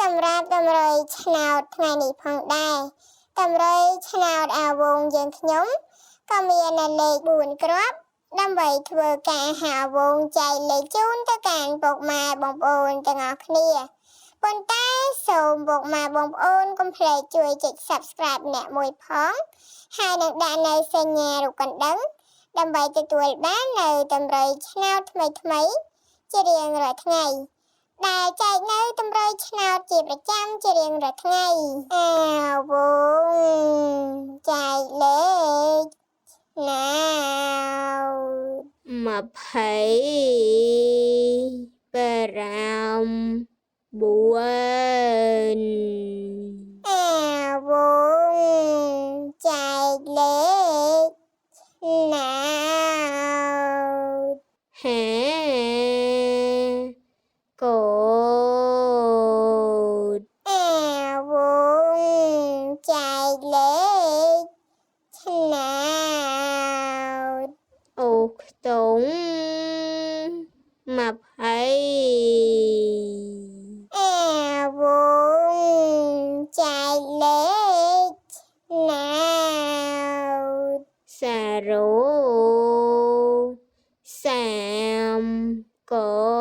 សម្រាប់តម្រុយឆ្នោតថ្ងៃនេះផងដែរតម្រុយឆ្នោតអាវងយើងខ្ញុំក៏មានលេខ4គ្រាប់ដើម្បីធ្វើការហៅវងចែកលេខជូនទៅកាន់ពុកម៉ែបងប្អូនទាំងអស់គ្នាប៉ុន្តែសូមពុកម៉ែបងប្អូនកុំភ្លេចជួយចុច Subscribe អ្នកមួយផងហើយនឹងដាក់នៅសញ្ញារូបកណ្ដឹងដើម្បីទទួលបាននៅតម្រុយឆ្នោតថ្មីៗជារៀងរាល់ថ្ងៃដែលចែកនៅតម្រុយឆ្នោតជាប្រចាំជារៀងរាល់ថ្ងៃអាវងចែកលេខណាវ25អាវងចែកលេខណាវ5កូដអាវងចែកលេខឆ្នោតអូខ្ទង់20អាវងចែកលេខណាវសារ៉ូ30កូ